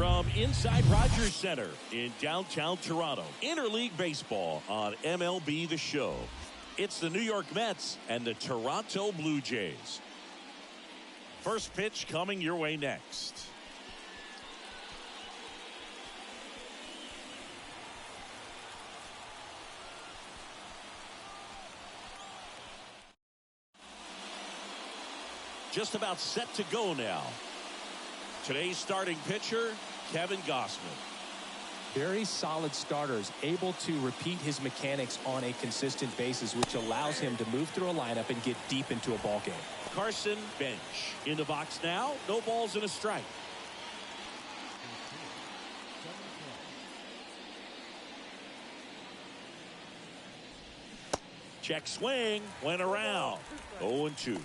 From inside Rogers Center in downtown Toronto, interleague baseball on MLB The Show. It's the New York Mets and the Toronto Blue Jays. First pitch coming your way next. Just about set to go now. Today's starting pitcher, Kevin Gausman. Very solid starters, able to repeat his mechanics on a consistent basis, which allows him to move through a lineup and get deep into a ball game. Carson Bench in the box now. No balls and a strike. Check swing. Went around. 0-2.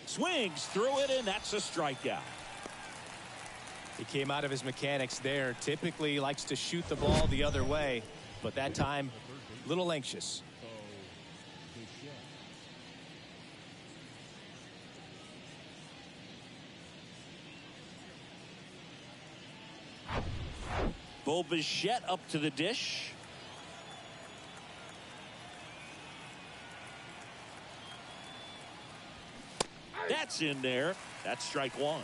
Swings through it, and that's a strikeout. He came out of his mechanics there. Typically likes to shoot the ball the other way, but that time a little anxious. Bo Bichette up to the dish. That's in there. That's strike one.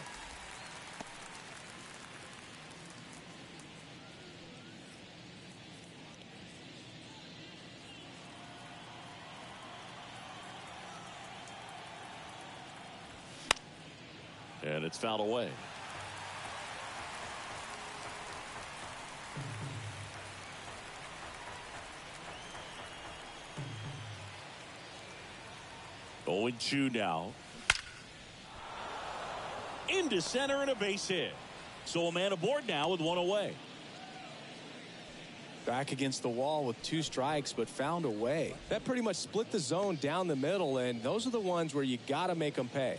And it's fouled away. Going 2 now. Into center and a base hit. So a man aboard now with 1 away. Back against the wall with 2 strikes, but found a way. That pretty much split the zone down the middle, and those are the ones where you got to make them pay.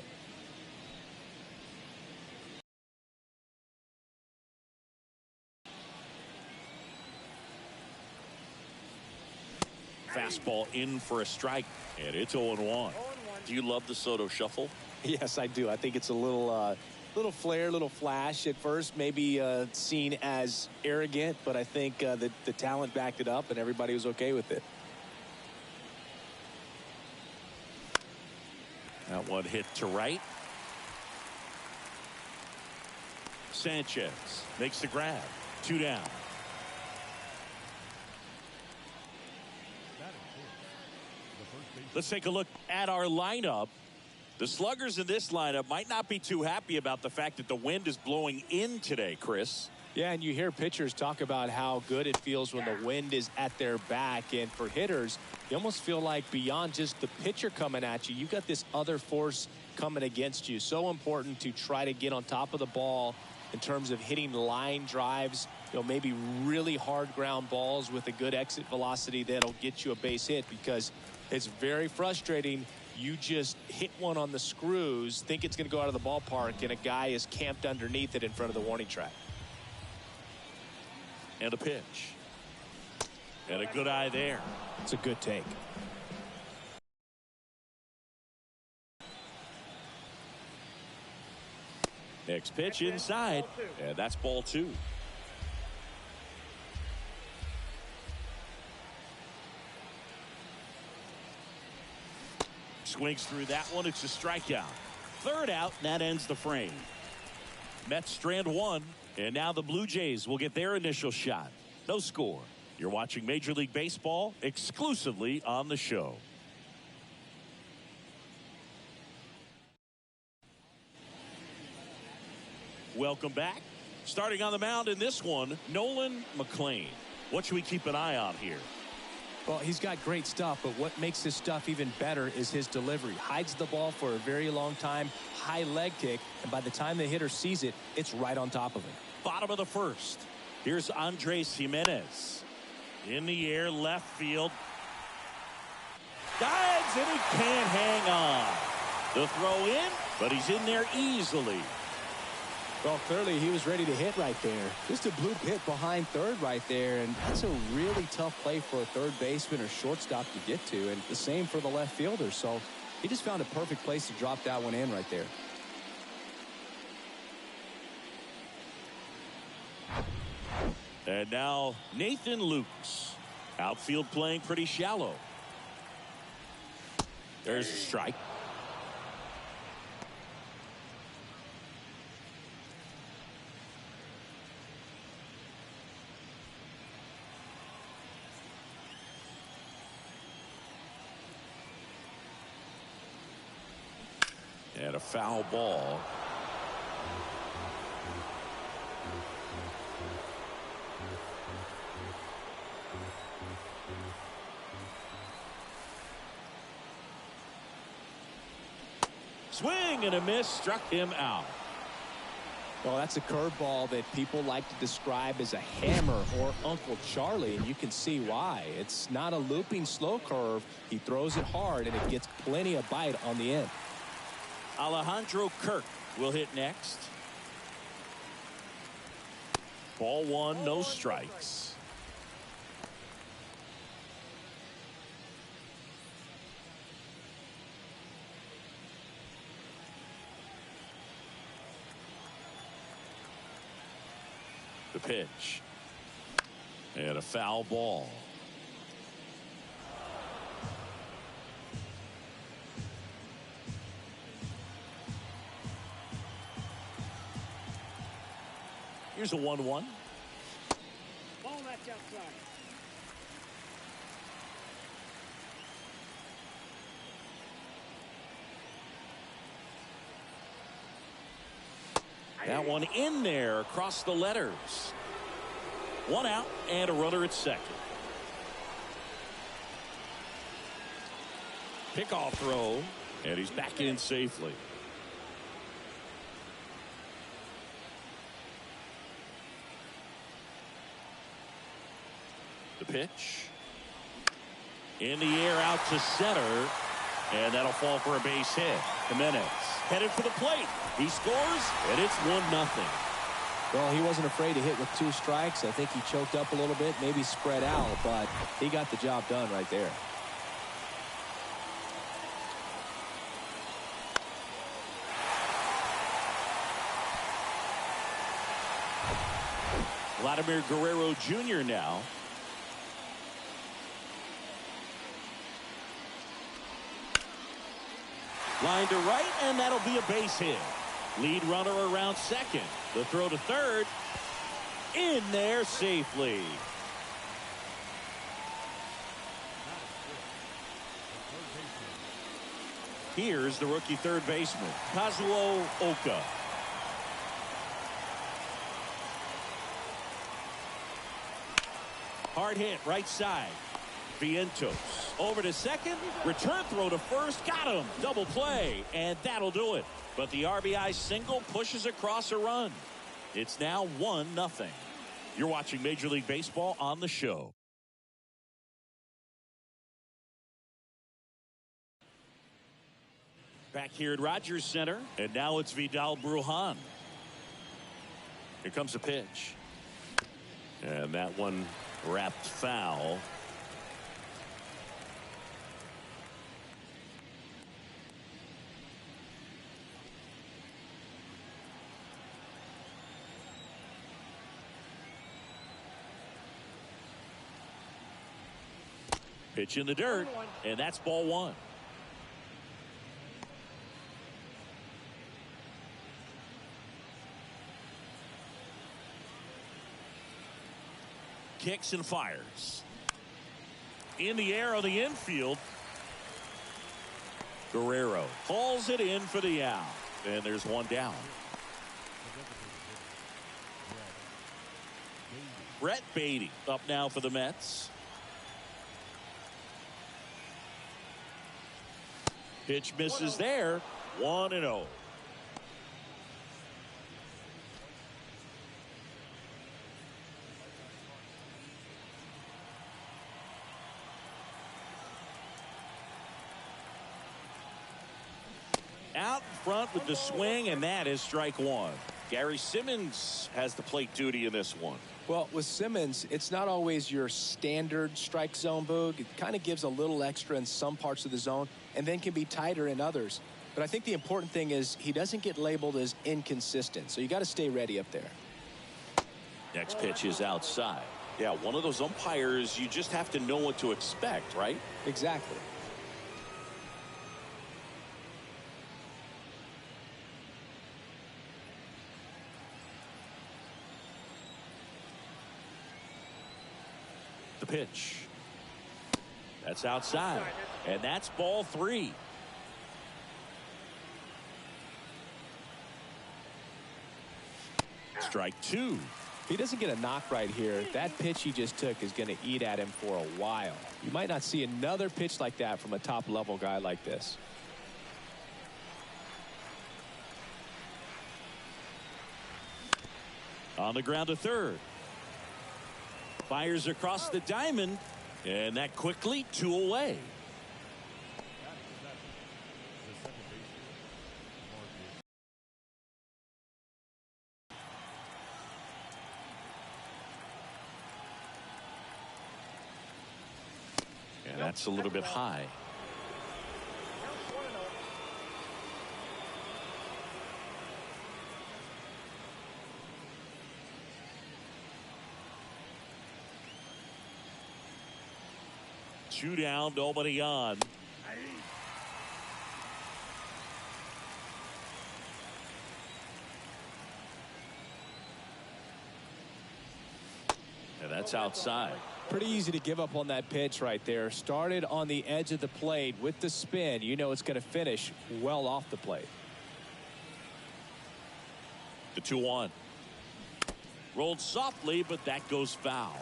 Fastball in for a strike, and it's 0-1. Do you love the Soto shuffle? Yes, I do. I think it's a little flair, little flash at first, maybe seen as arrogant, but I think the talent backed it up and everybody was okay with it. That one hit to right. Sanchez makes the grab. 2 down. Let's take a look at our lineup. The sluggers in this lineup might not be too happy about the fact that the wind is blowing in today, Chris. Yeah, and you hear pitchers talk about how good it feels when the wind is at their back. And for hitters, you almost feel like beyond just the pitcher coming at you, you've got this other force coming against you. So important to try to get on top of the ball in terms of hitting line drives, maybe really hard ground balls with a good exit velocity that'll get you a base hit, because it's very frustrating. You just hit one on the screws, think it's going to go out of the ballpark, and a guy is camped underneath it in front of the warning track. And a pitch. And a good eye there. It's a good take. Next pitch inside, and that's ball 2. Swings through that one. It's a strikeout. 3rd out, and that ends the frame. Mets strand 1, and now the Blue Jays will get their initial shot. No score. You're watching Major League Baseball exclusively on the show. Welcome back. Starting on the mound in this one, Nolan McLean. What should we keep an eye on here? Well, he's got great stuff, but what makes his stuff even better is his delivery. Hides the ball for a very long time, high leg kick, and by the time the hitter sees it, it's right on top of him. Bottom of the 1st. Here's Andres Jimenez. In the air, left field. Dives, and he can't hang on. The throw in, but he's in there easily. Well, clearly he was ready to hit right there. Just a bloop hit behind third right there, and that's a really tough play for a third baseman or shortstop to get to, and the same for the left fielder. So he just found a perfect place to drop that one in right there. And now Nathan Lukes. Outfield playing pretty shallow. There's a strike. And a foul ball. Swing and a miss, struck him out. Well, that's a curveball that people like to describe as a hammer or Uncle Charlie, and you can see why. It's not a looping slow curve. He throws it hard, and it gets plenty of bite on the end. Alejandro Kirk will hit next. Ball one, no strikes. The pitch. And a foul ball. Here's a 1-1. Ball that's outside. That one in there across the letters. One out and a runner at second. Pickoff throw, and he's back in safely. The pitch. In the air out to center, and that'll fall for a base hit. Jimenez headed for the plate. He scores, and it's 1-0. Well, he wasn't afraid to hit with 2 strikes. I think he choked up a little bit, maybe spread out, but he got the job done right there. Vladimir Guerrero Jr. now. Line to right, and that'll be a base hit. Lead runner around second. The throw to third. In there safely. Here's the rookie third baseman, Kazuo Oka. Hard hit right side. Vientos over to second. Return throw to first. Got him. Double play. And that'll do it. But the RBI single pushes across a run. It's now 1-0. You're watching Major League Baseball on the show. Back here at Rogers Center. And now it's Vidal Brujan. Here comes a pitch. And that one wrapped foul. Pitch in the dirt, and that's ball one. Kicks and fires. In the air on the infield. Guerrero hauls it in for the out. And there's one down. Brett Beatty up now for the Mets. Pitch misses there. 1-0. Out in front with the swing, and that is strike one. Gary Simmons has the plate duty in this one. Well, with Simmons, it's not always your standard strike zone, Boog. It kind of gives a little extra in some parts of the zone and then can be tighter in others. But I think the important thing is he doesn't get labeled as inconsistent. So you got to stay ready up there. Next pitch is outside. Yeah, one of those umpires, you just have to know what to expect, right? Exactly. The pitch. That's outside. And that's ball 3. Strike 2. He doesn't get a knock right here. That pitch he just took is going to eat at him for a while. You might not see another pitch like that from a top-level guy like this. On the ground to third. Fires across the diamond. And that quickly 2 away. And that's a little bit high. Two down, nobody on. And that's outside. Pretty easy to give up on that pitch right there. Started on the edge of the plate with the spin. You know it's going to finish well off the plate. The 2-1. Rolled softly, but that goes foul.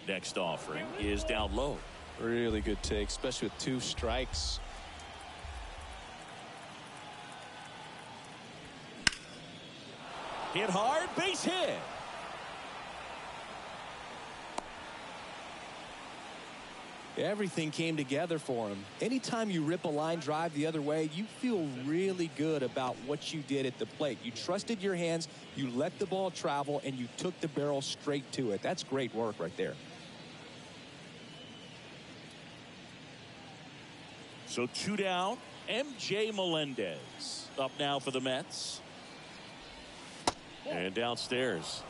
Next offering is down low. Really good take, especially with 2 strikes. Hit hard, base hit. Everything came together for him. Anytime you rip a line drive the other way, you feel really good about what you did at the plate. You trusted your hands, you let the ball travel, and you took the barrel straight to it. That's great work right there. So 2 down. MJ Melendez up now for the Mets. And downstairs.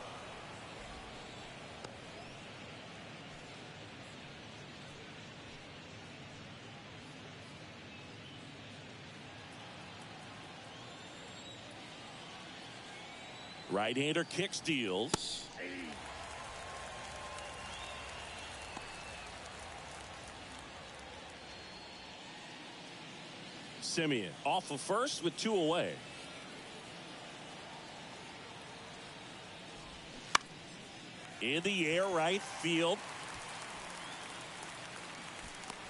Right-hander kicks, deals. Simeon off of first with 2 away. In the air, right field.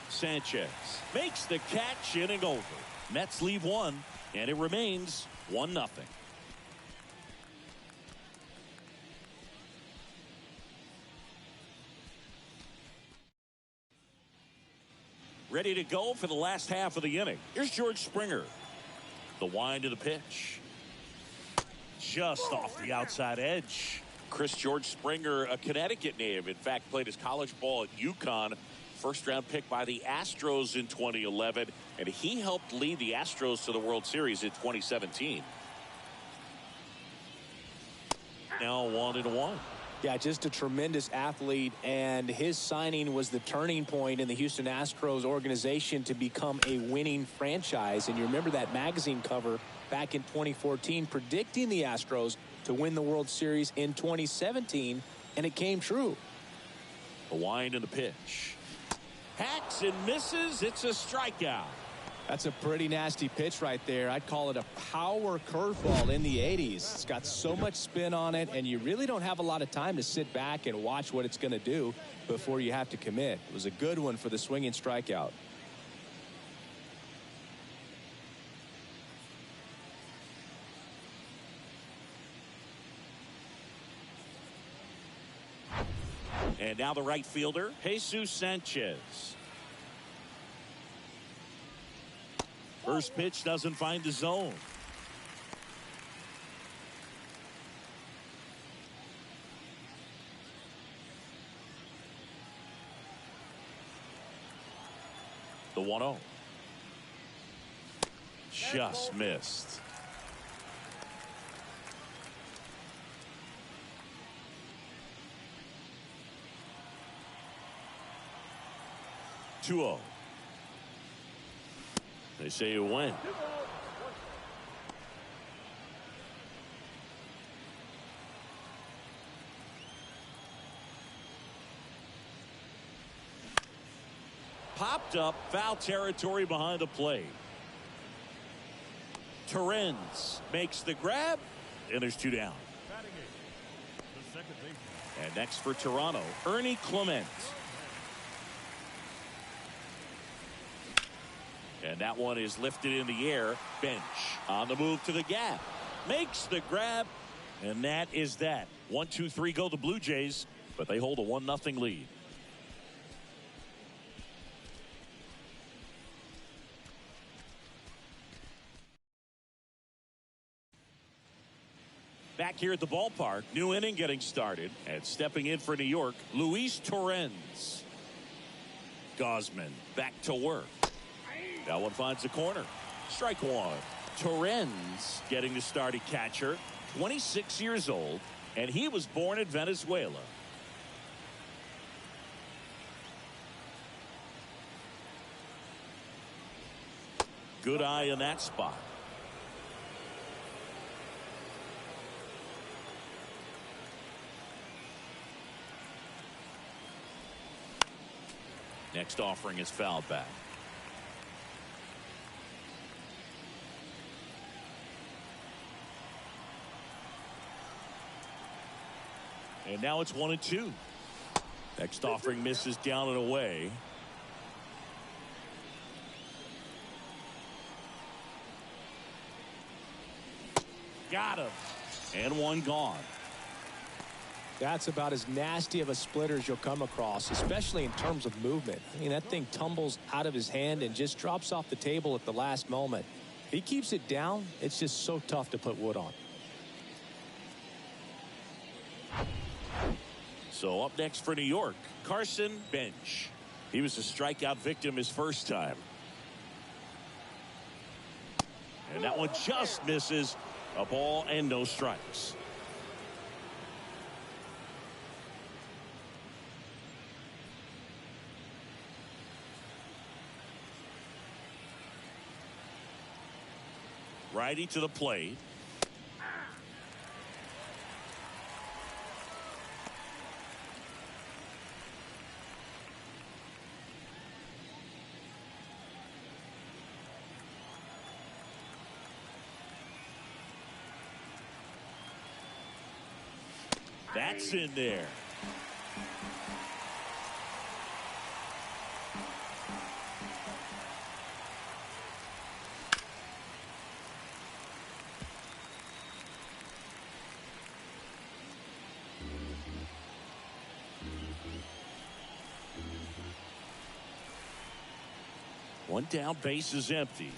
Sanchez makes the catch, inning over. Mets leave 1, and it remains 1-0. Ready to go for the last half of the inning. Here's George Springer. The wind of the pitch. Just off the outside edge. Chris George Springer, a Connecticut native. In fact, played his college ball at UConn. First-round pick by the Astros in 2011. And he helped lead the Astros to the World Series in 2017. Now 1-1. Yeah, just a tremendous athlete, and his signing was the turning point in the Houston Astros organization to become a winning franchise. And you remember that magazine cover back in 2014 predicting the Astros to win the World Series in 2017, and it came true. The wind and the pitch. Hacks and misses. It's a strikeout. That's a pretty nasty pitch right there. I'd call it a power curveball in the 80s. It's got so much spin on it, and you really don't have a lot of time to sit back and watch what it's going to do before you have to commit. It was a good one for the swinging strikeout. And now the right fielder, Jesus Sanchez. First pitch doesn't find the zone. The 1-0. Just missed. Two-0. They say you win. Popped up, foul territory behind the plate. Torrens makes the grab, and there's two down. And next for Toronto, Ernie Clement. And that one is lifted in the air. Bench on the move to the gap. Makes the grab, and that is that. 1-2-3 go the Blue Jays, but they hold a 1-0 lead. Back here at the ballpark, new inning getting started, and stepping in for New York, Luis Torrens. Gosman back to work. That one finds the corner. Strike one. Torrens getting the start at catcher, 26 years old, and he was born in Venezuela. Good eye in that spot. Next offering is fouled back. And now it's 1-2. Next offering misses down and away. Got him. And one gone. That's about as nasty of a splitter as you'll come across, especially in terms of movement. I mean, that thing tumbles out of his hand and just drops off the table at the last moment. If he keeps it down, it's just so tough to put wood on. So up next for New York, Carson Bench. He was a strikeout victim his first time. And that one just misses. A ball and no strikes. Righty to the plate. That's in there. One down, base is empty.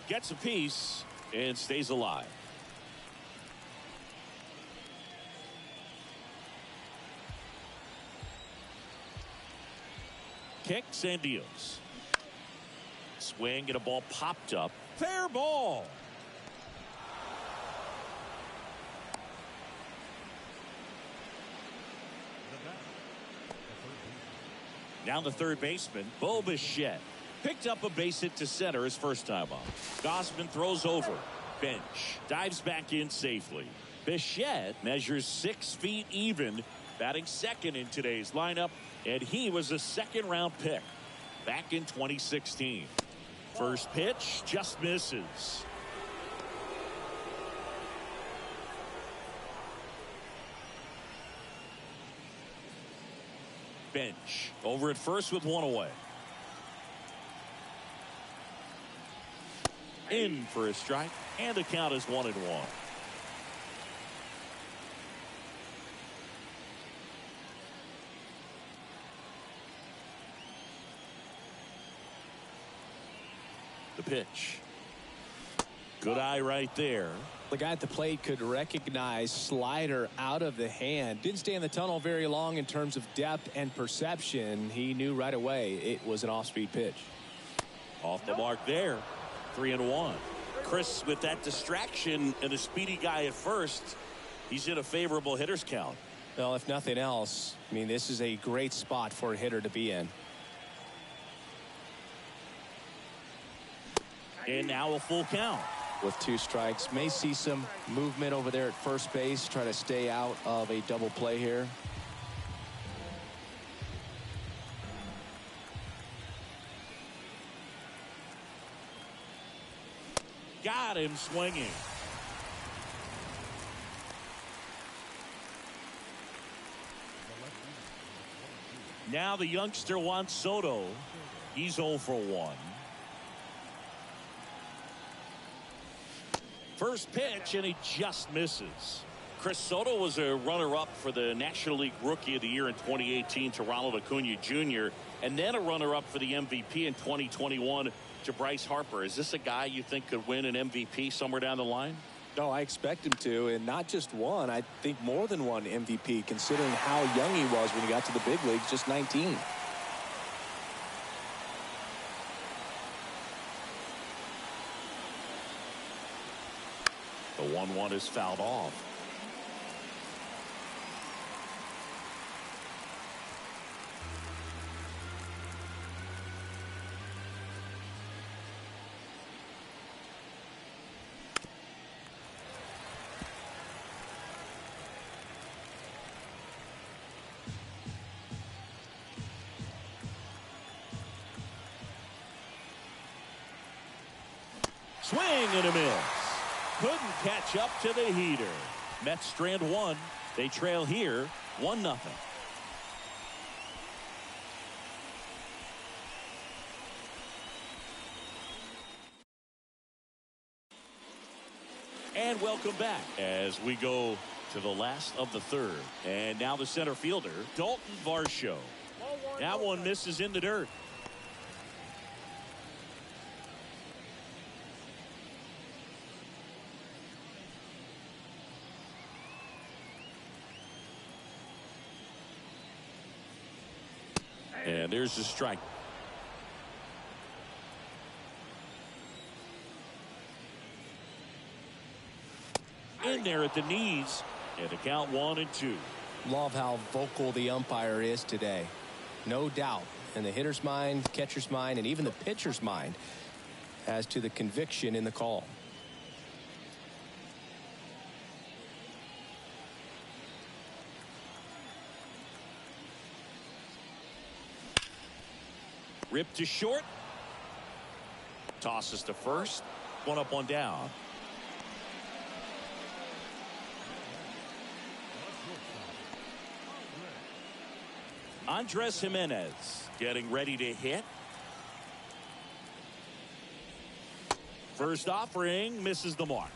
Gets a piece and stays alive. Kicks and deals. Swing and a ball popped up. Fair ball. Now the third baseman, Bo Bichette. Picked up a base hit to center his first time up. Gosman throws over. Bench dives back in safely. Bichette measures 6 feet even, batting second in today's lineup, and he was a second-round pick back in 2016. First pitch just misses. Bench over at first with one away. In for a strike, and the count is 1-1. The pitch. Good eye right there. The guy at the plate could recognize slider out of the hand. Didn't stay in the tunnel very long in terms of depth and perception. He knew right away it was an off-speed pitch. Off the mark there. 3-1. Chris, with that distraction and a speedy guy at first, he's in a favorable hitter's count. Well, if nothing else, I mean, this is a great spot for a hitter to be in. And now a full count. With 2 strikes, may see some movement over there at first base. Try to stay out of a double play here. Got him swinging. Now the youngster wants Soto. He's 0 for 1. First pitch, and he just misses. Chris, Soto was a runner-up for the National League Rookie of the Year in 2018 to Ronald Acuna Jr., and then a runner-up for the MVP in 2021 to Bryce Harper. Is this a guy you think could win an MVP somewhere down the line? No, I expect him to, and not just one. I think more than one MVP, considering how young he was when he got to the big leagues, just 19. The 1-1 is fouled off. Swing and a miss. Couldn't catch up to the heater. Mets strand 1. They trail here 1-0. And welcome back as we go to the last of the 3rd. And now the center fielder, Dalton Varsho. That one misses in the dirt. And there's the strike. In there at the knees, and the count 1-2. Love how vocal the umpire is today. No doubt in the hitter's mind, catcher's mind, and even the pitcher's mind as to the conviction in the call. Ripped to short. Tosses to first. 1 up, 1 down. Andres Jimenez getting ready to hit. First offering misses the mark.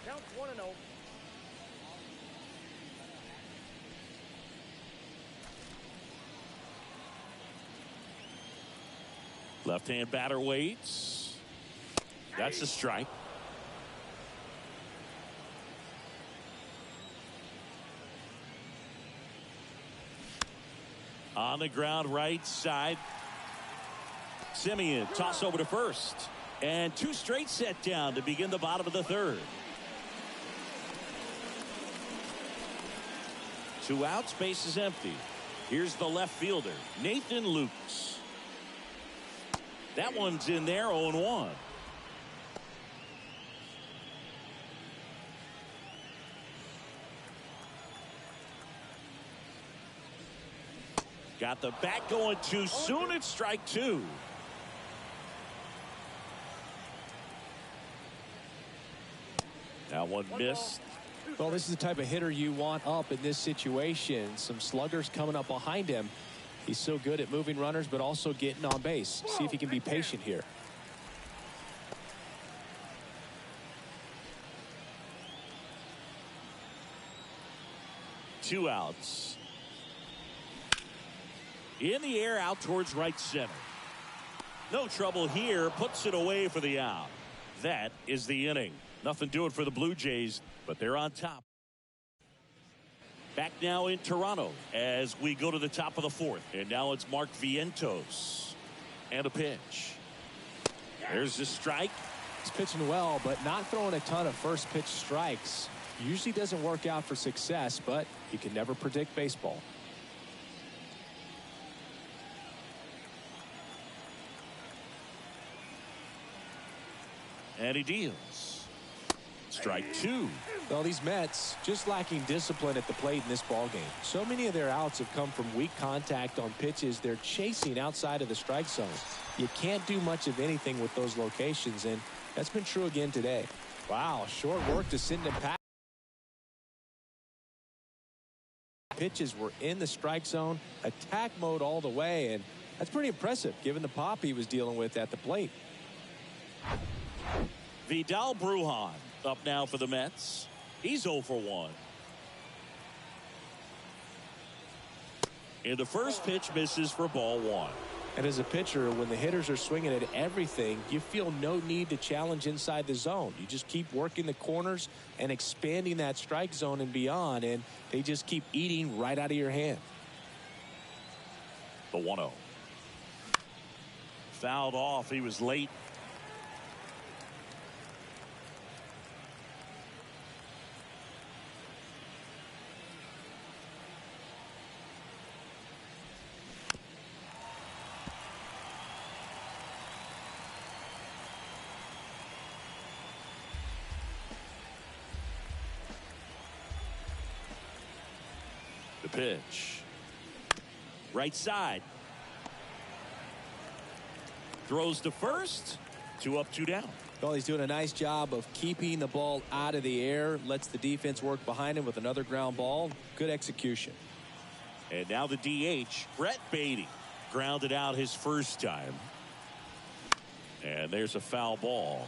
Count 1-0. Left-hand batter waits. That's a strike. On the ground right side. Simeon toss over to first. And 2 straight set down to begin the bottom of the 3rd. 2 outs, base is empty. Here's the left fielder, Nathan Lukes. That one's in there, 0-1. Got the bat going too soon. It's strike 2. That one missed. Well, this is the type of hitter you want up in this situation. Some sluggers coming up behind him. He's so good at moving runners, but also getting on base. See if he can be patient here. Two outs. In the air, out towards right center. No trouble here. Puts it away for the out. That is the inning. Nothing doing for the Blue Jays, but they're on top. Back now in Toronto as we go to the top of the fourth. And now it's Mark Vientos. And a pitch. There's the strike. He's pitching well, but not throwing a ton of first pitch strikes. Usually doesn't work out for success, but you can never predict baseball. And he deals. Strike two. Well, these Mets just lacking discipline at the plate in this ballgame. So many of their outs have come from weak contact on pitches they're chasing outside of the strike zone. You can't do much of anything with those locations, and that's been true again today. Wow, short work to send him past. Pitches were in the strike zone, attack mode all the way, and that's pretty impressive given the pop he was dealing with at the plate. Vidal Brujan up now for the Mets. He's 0 for 1. And the first pitch misses for ball one. And as a pitcher, when the hitters are swinging at everything, you feel no need to challenge inside the zone. You just keep working the corners and expanding that strike zone and beyond, and they just keep eating right out of your hand. The 1-0. Fouled off. He was late. The pitch. Right side. Throws to first. 2 up, 2 down. Well, he's doing a nice job of keeping the ball out of the air. Lets the defense work behind him with another ground ball. Good execution. And now the DH, Brett Beatty. Grounded out his first time. And there's a foul ball.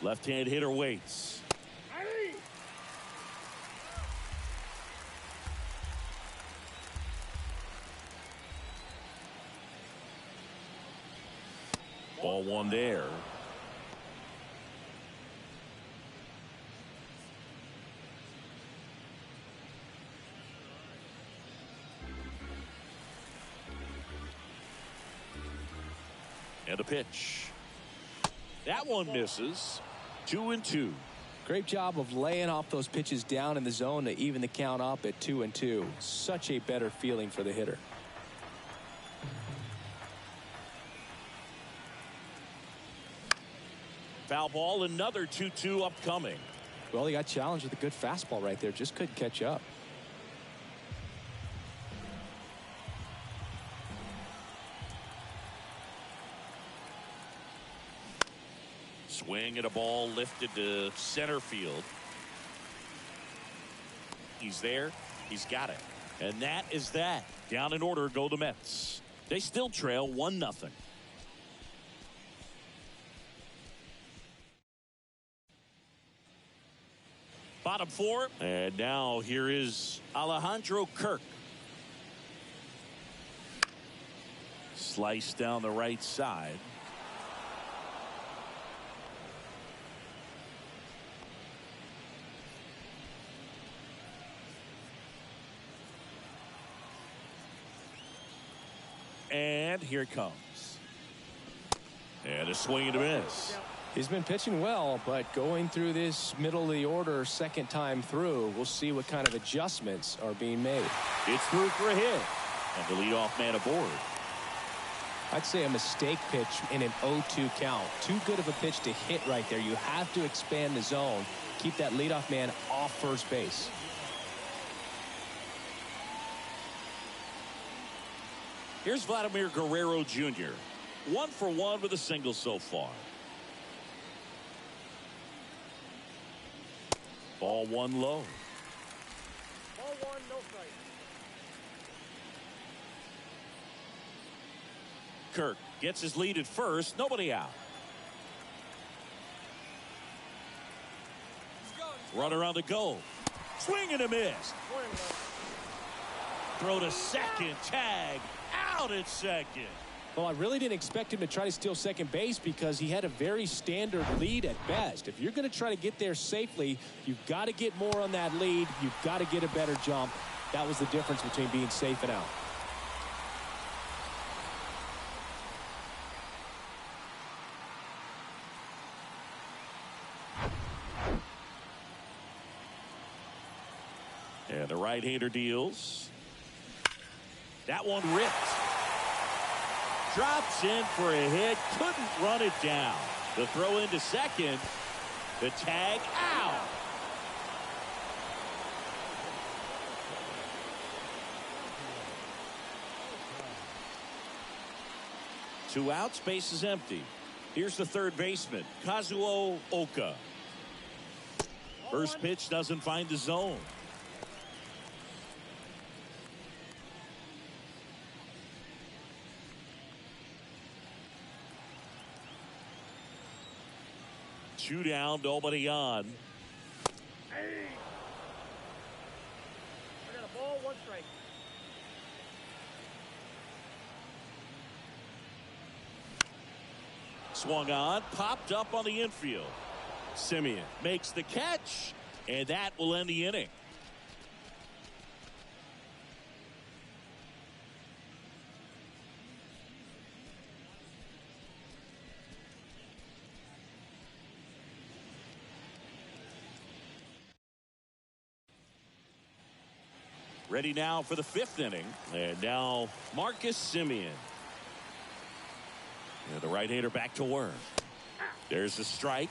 Left-hand hitter waits. Ball one there. And a pitch. That one misses. 2-2. Great job of laying off those pitches down in the zone to even the count up at 2-2. Such a better feeling for the hitter. Foul ball, another 2-2 upcoming. Well, he got challenged with a good fastball right there. Just couldn't catch up. Swing at a ball lifted to center field. He's there. He's got it. And that is that. Down in order go the Mets. They still trail 1-0. Bottom four. And now here is Alejandro Kirk. Slice down the right side. And here it comes. And a swing and a miss. He's been pitching well, but going through this middle of the order second time through, we'll see what kind of adjustments are being made. It's through for a hit. And the leadoff man aboard. I'd say a mistake pitch in an 0-2 count. Too good of a pitch to hit right there. You have to expand the zone. Keep that leadoff man off first base. Here's Vladimir Guerrero Jr. 1 for 1 with a single so far. Ball one low. Ball one, no strike. Newkirk gets his lead at first. Nobody out. Runner on the go. Swing and a miss. Throw to second. Tag. Out at second. Well, I really didn't expect him to try to steal second base because he had a very standard lead at best. If you're going to try to get there safely, you've got to get more on that lead. You've got to get a better jump. That was the difference between being safe and out. And the right-hander deals. That one ripped. Drops in for a hit. Couldn't run it down. The throw into second. The tag out. Two outs, base is empty. Here's the third baseman, Kazuo Oka. First pitch doesn't find the zone. Two down, nobody on. Hey. I got a ball, one strike. Swung on, popped up on the infield. Simeon makes the catch, and that will end the inning. Ready now for the fifth inning. And now Marcus Simeon. And the right-hander back to work. There's the strike.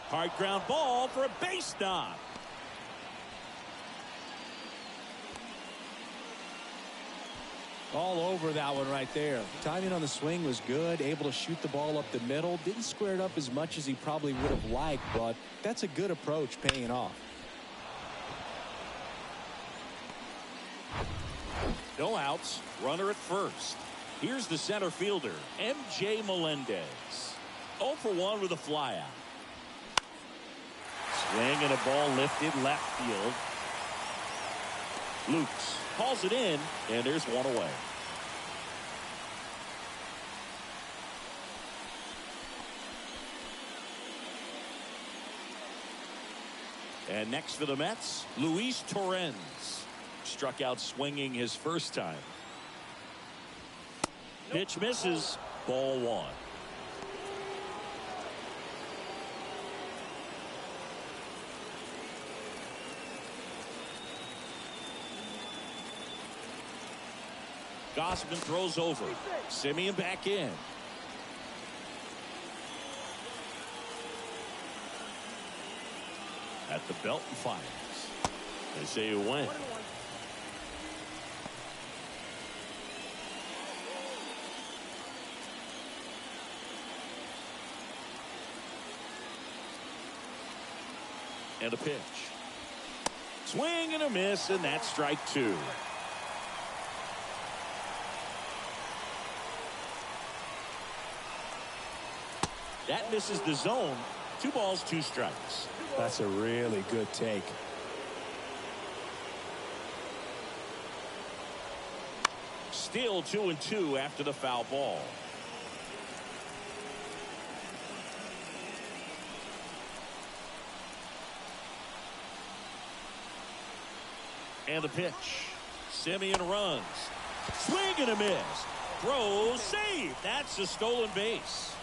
Hard ground ball for a base knock. All over that one right there. Timing on the swing was good. Able to shoot the ball up the middle. Didn't square it up as much as he probably would have liked, but that's a good approach, paying it off. No outs. Runner at first. Here's the center fielder, M.J. Melendez. 0 for 1 with a flyout. Swing and a ball lifted left field. Lukes calls it in, and there's one away. And next for the Mets, Luis Torrens. Struck out swinging his first time. Pitch misses. Ball one. Gossman throws over. Simeon back in. At the belt and fires. They say you win. And a pitch. Swing and a miss, and that's strike two. That misses the zone. 2 balls, 2 strikes. That's a really good take. Still 2-2 after the foul ball. And the pitch. Simeon runs. Swing and a miss. Throw, save. That's a stolen base.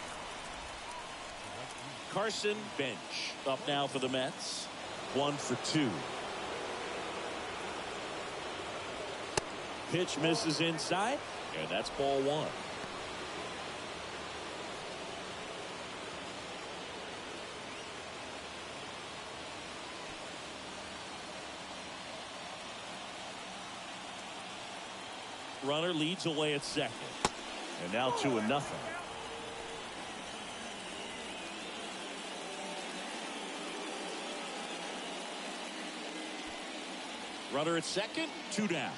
Carson Bench up now for the Mets. 1 for 2. Pitch misses inside, and that's ball one. Runner leads away at second. And now 2-0. Runner at second, 2 down.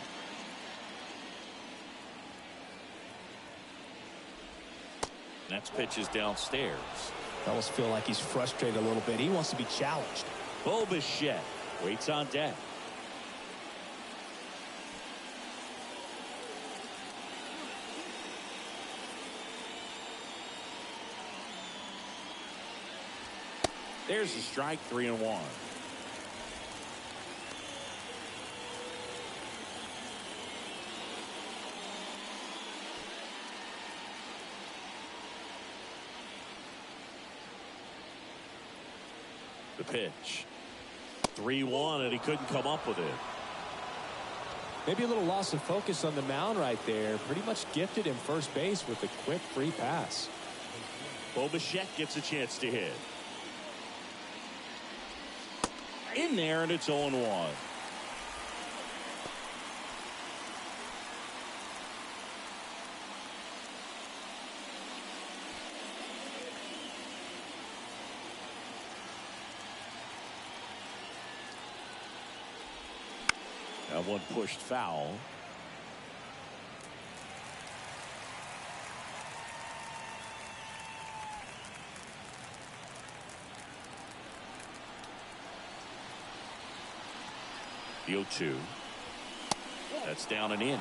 Next pitch is downstairs. I almost feel like he's frustrated a little bit. He wants to be challenged. Bichette waits on deck. There's the strike, 3-1. The pitch. 3-1, and he couldn't come up with it. Maybe a little loss of focus on the mound right there. Pretty much gifted him first base with a quick free pass. Bichette gets a chance to hit. In there, and it's 0-1. That one pushed foul. The 0-2. That's down and in.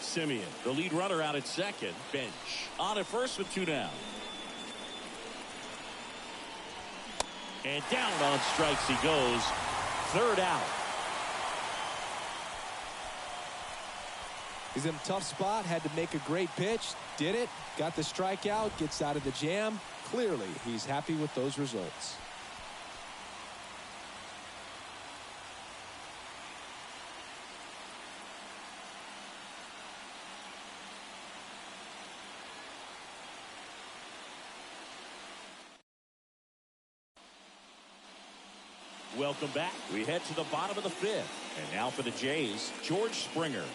Simeon, the lead runner out at second. Bench on at first with 2 down. And down on strikes he goes. 3rd out. He's in a tough spot. Had to make a great pitch. Did it. Got the strikeout. Gets out of the jam. Clearly, he's happy with those results. Welcome back. We head to the bottom of the 5th. And now for the Jays, George Springer.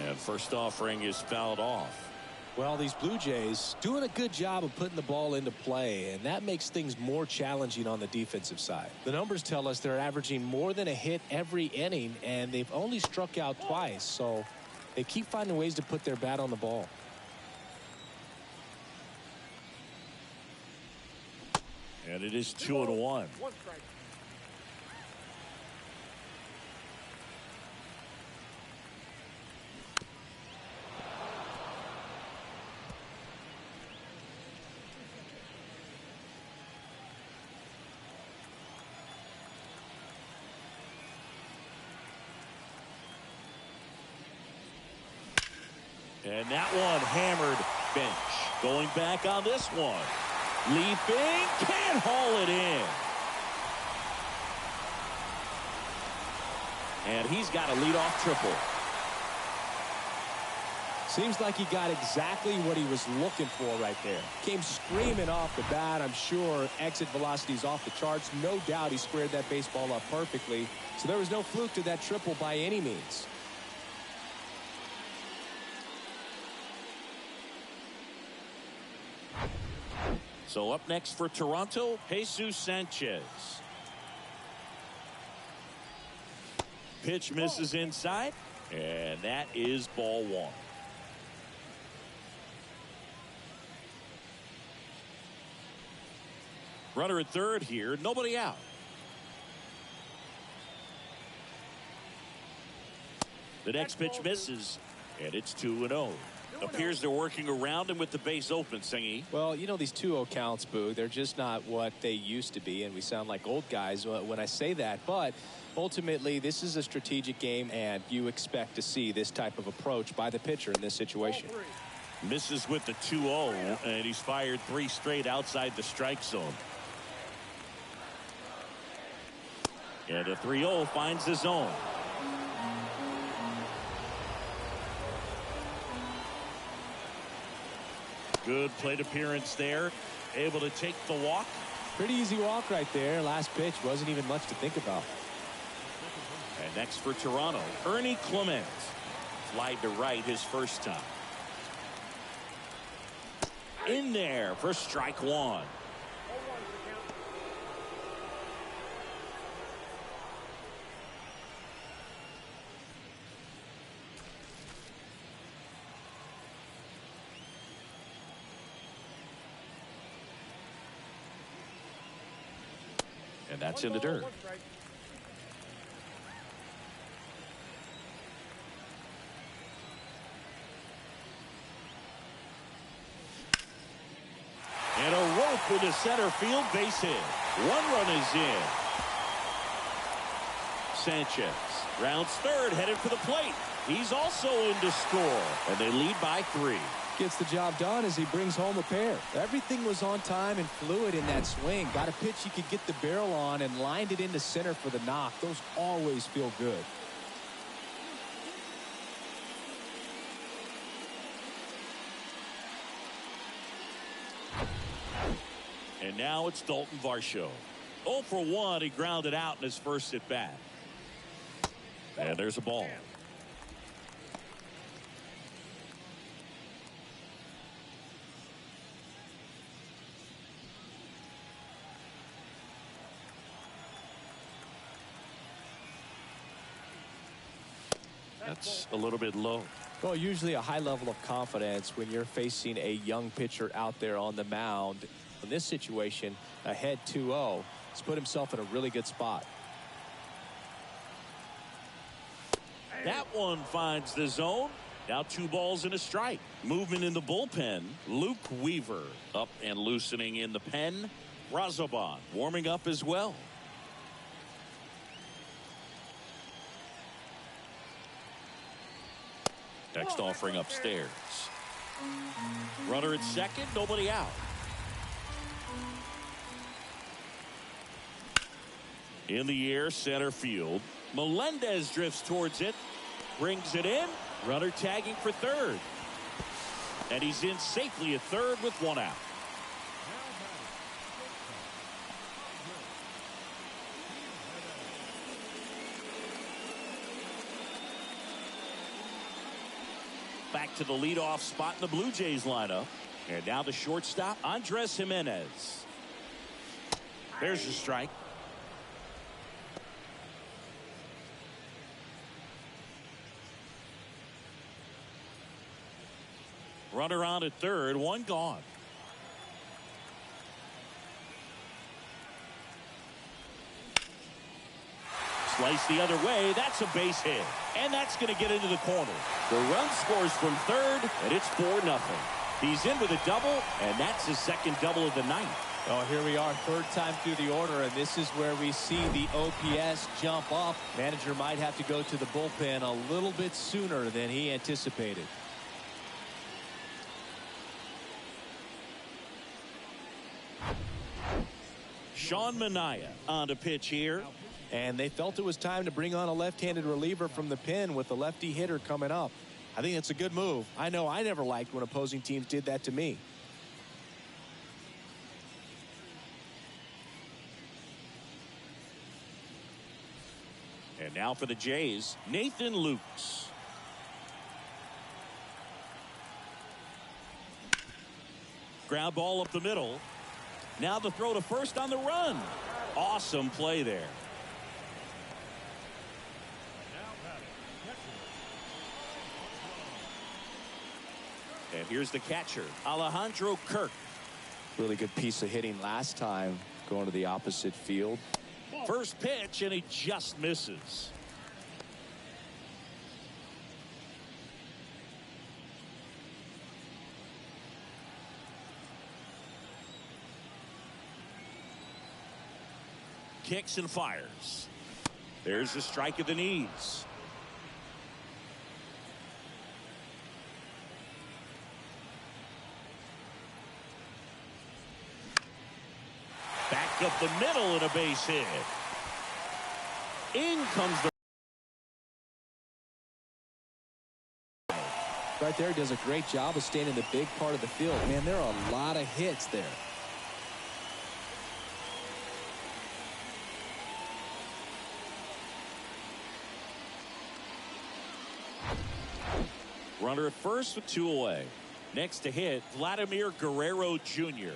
And first offering is fouled off. Well, these Blue Jays doing a good job of putting the ball into play, and that makes things more challenging on the defensive side. The numbers tell us they're averaging more than a hit every inning, and they've only struck out twice, so they keep finding ways to put their bat on the ball. And it is 2-1. 1 strike. And that one hammered. Bench going back on this one. Leaping, can't haul it in. And he's got a leadoff triple. Seems like he got exactly what he was looking for right there. Came screaming off the bat. I'm sure exit velocity's off the charts. No doubt he squared that baseball up perfectly. So there was no fluke to that triple by any means. So up next for Toronto, Jesus Sanchez. Pitch misses inside, and that is ball 1. Runner at third here, nobody out. The next pitch misses, and it's 2-0. Appears they're working around him with the base open, Singy. Well, you know, these 2-0 counts, Boo, they're just not what they used to be, and we sound like old guys when I say that. But ultimately, this is a strategic game, and you expect to see this type of approach by the pitcher in this situation. Misses with the 2-0, and he's fired 3 straight outside the strike zone. And a 3-0 finds the zone. Good plate appearance there. Able to take the walk. Pretty easy walk right there. Last pitch wasn't even much to think about. And next for Toronto, Ernie Clement. Slide to right his first time. In there for strike one. And that's in the dirt. And a rope into center field, base hit. One run is in. Sanchez rounds third, headed for the plate. He's also in to score, and they lead by 3. Gets the job done as he brings home a pair. Everything was on time and fluid in that swing. Got a pitch he could get the barrel on and lined it into center for the knock. Those always feel good. And now it's Dalton Varsho. 0 for 1. He grounded out in his first at bat. And there's a ball. That's a little bit low. Well, usually a high level of confidence when you're facing a young pitcher out there on the mound. In this situation, ahead 2-0, he's put himself in a really good spot. That one finds the zone. Now 2 balls and a strike. Movement in the bullpen. Luke Weaver up and loosening in the pen. Razoban warming up as well. Next offering upstairs. Runner at second, nobody out. In the air, center field. Melendez drifts towards it. Brings it in. Runner tagging for third. And he's in safely at third with 1 out. Back to the leadoff spot in the Blue Jays lineup. And now the shortstop, Andres Jimenez. There's the strike. Runner on at third, 1 gone. Slice the other way. That's a base hit. And that's going to get into the corner. The run scores from third, and it's 4-0. He's in with a double, and that's his second double of the night. Oh, here we are, third time through the order, and this is where we see the OPS jump up. Manager might have to go to the bullpen a little bit sooner than he anticipated. Sean Manaea on to pitch here. And they felt it was time to bring on a left-handed reliever from the pen with the lefty hitter coming up. I think it's a good move. I know I never liked when opposing teams did that to me. And now for the Jays, Nathan Lukes. Ground ball up the middle. Now the throw to first on the run. Awesome play there. And here's the catcher, Alejandro Kirk. Really good piece of hitting last time, going to the opposite field. First pitch, and he just misses. Kicks and fires. There's the strike at the knees. Back up the middle and a base hit. In comes the right there, does a great job of staying in the big part of the field. Man, there are a lot of hits there. Runner at first with 2 away. Next to hit, Vladimir Guerrero Jr.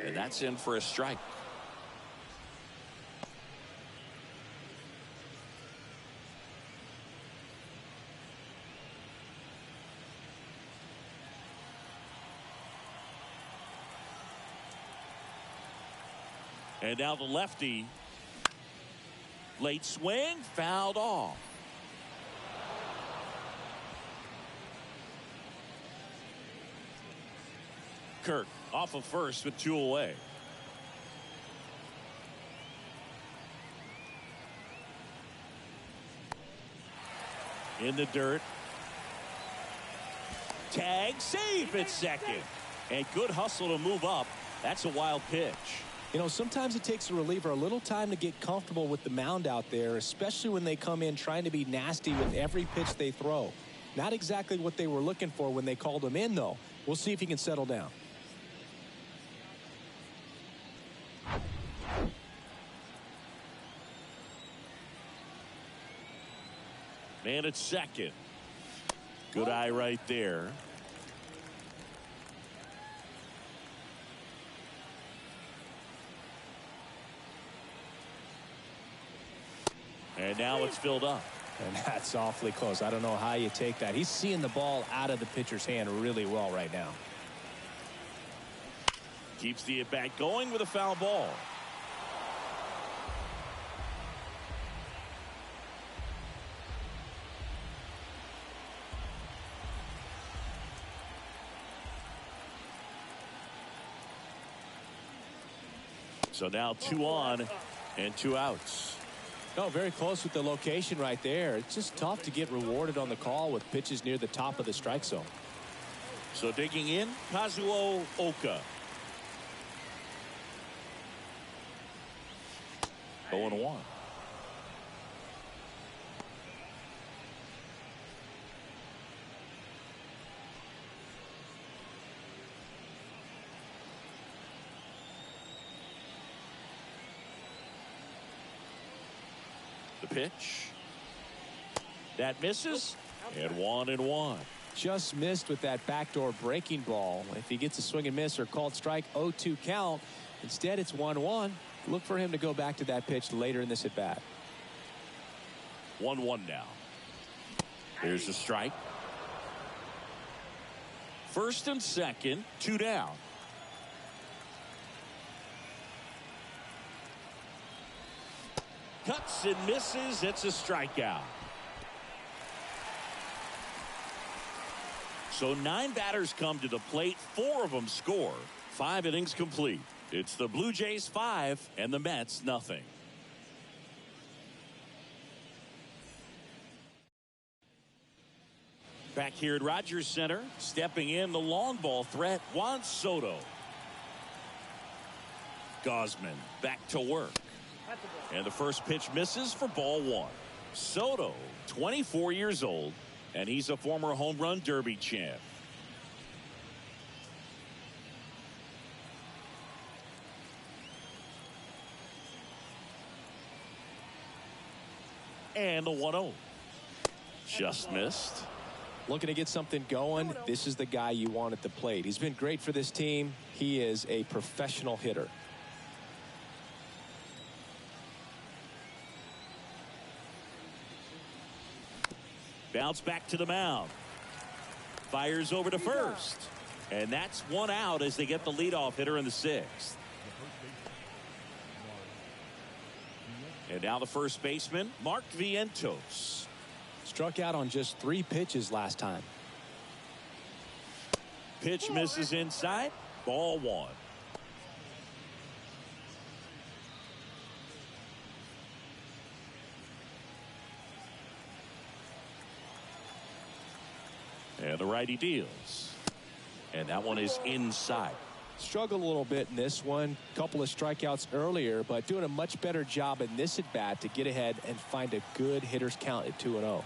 And that's in for a strike. And now the lefty. Late swing, fouled off. Kirk off of first with 2 away. In the dirt. Tag, safe at second. And good hustle to move up. That's a wild pitch. You know, sometimes it takes a reliever a little time to get comfortable with the mound out there, especially when they come in trying to be nasty with every pitch they throw. Not exactly what they were looking for when they called him in, though. We'll see if he can settle down. Man at second. Good eye right there. And now it's filled up. And that's awfully close. I don't know how you take that. He's seeing the ball out of the pitcher's hand really well right now. Keeps the at-bat going with a foul ball. So now 2 on and 2 outs. No, very close with the location right there. It's just tough to get rewarded on the call with pitches near the top of the strike zone. So digging in, Kazuo Oka. 0-1. The pitch. That misses. And 1-1. Just missed with that backdoor breaking ball. If he gets a swing and miss or called strike, 0-2 count. Instead, it's 1-1. Look for him to go back to that pitch later in this at bat. 1-1 now. There's the strike. First and second, 2 down. Cuts and misses. It's a strikeout. So 9 batters come to the plate. 4 of them score. 5 innings complete. It's the Blue Jays 5 and the Mets nothing. Back here at Rogers Center, stepping in the long ball threat, Juan Soto. Gosman back to work. And the first pitch misses for ball 1. Soto, 24 years old, and he's a former home run derby champ. And the 1-0. Just missed. Looking to get something going. This is the guy you want at the plate. He's been great for this team. He is a professional hitter. Bounce back to the mound. Fires over to first. And that's 1 out as they get the leadoff hitter in the 6th. And now the first baseman, Mark Vientos. Struck out on just 3 pitches last time. Pitch misses inside. Ball 1. And the righty deals. And that one is inside. Struggled a little bit in this one. Couple of strikeouts earlier, but doing a much better job in this at bat to get ahead and find a good hitter's count at 2-0.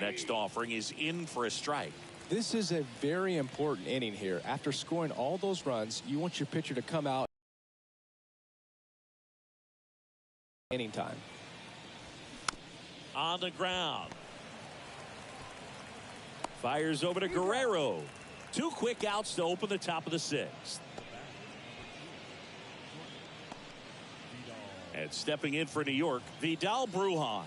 Next offering is in for a strike. This is a very important inning here. After scoring all those runs, you want your pitcher to come out inning time. on the ground. Fires over to Guerrero. 2 quick outs to open the top of the 6th. And stepping in for New York, Vidal Brujan.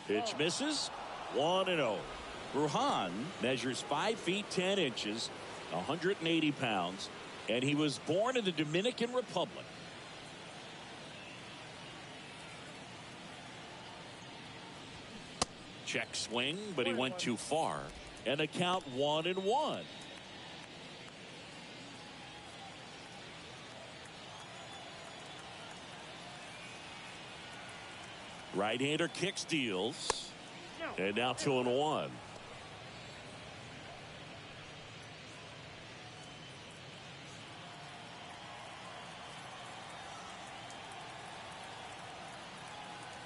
Pitch misses. 1-0. Brujan measures 5 feet 10 inches, 180 pounds, and he was born in the Dominican Republic. Check swing, but he went too far. And the count 1-1. Right-hander kicks, deals. And now 2-1.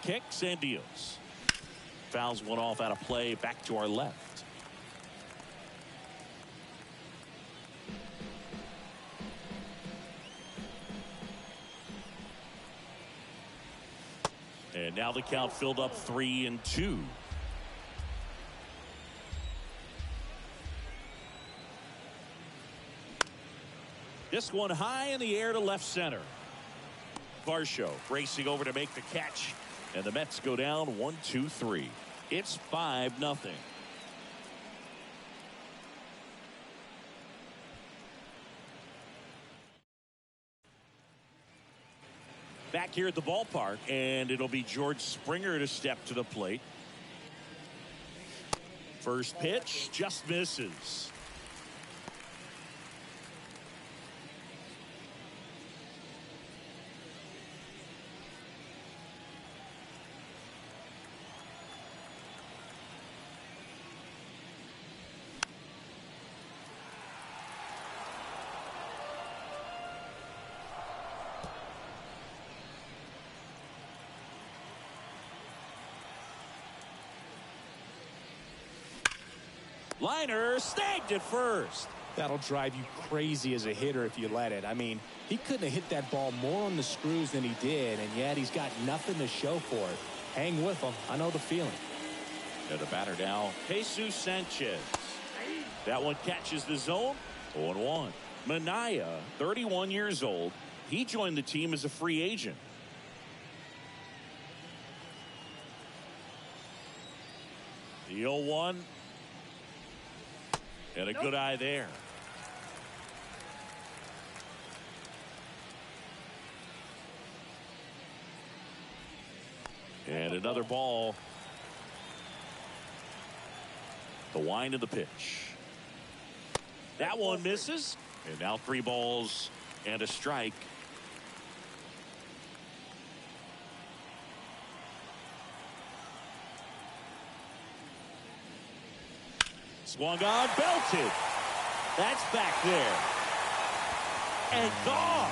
Kicks and deals. Fouls one off out of play, back to our left. And now the count filled up 3-2. This one high in the air to left center. Varsho racing over to make the catch. And the Mets go down 1-2-3. It's 5-0. Back here at the ballpark, and it'll be George Springer to step to the plate. First pitch just misses. Liner snagged at first. That'll drive you crazy as a hitter if you let it. I mean, he couldn't have hit that ball more on the screws than he did, and yet he's got nothing to show for it. Hang with him. I know the feeling. And the batter now, Jesus Sanchez. That one catches the zone. 0-1. Minaya, 31 years old. He joined the team as a free agent. The 0-1. And a good eye there. And another ball. The wind of the pitch. That one misses. And now 3 balls and a strike. Swung on, belted. That's back there. And gone.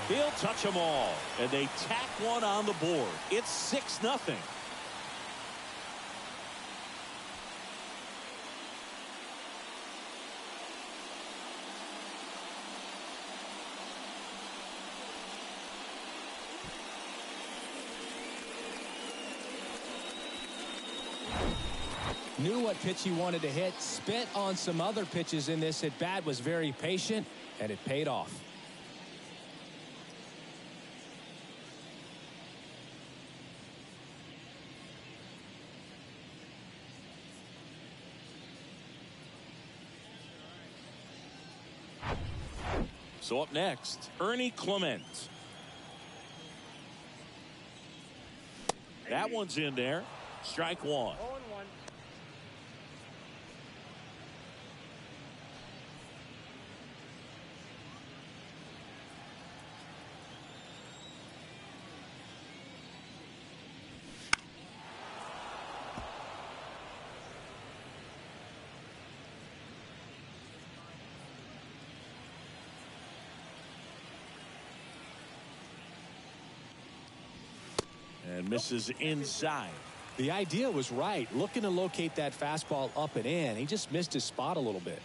He'll touch them all. And they tack one on the board. It's 6-0. Knew what pitch he wanted to hit, spent on some other pitches in this at bat, was very patient, and it paid off. So up next, Ernie Clement. That one's in there. Strike 1. 0-1. And misses inside. The idea was right, looking to locate that fastball up and in. He just missed his spot a little bit.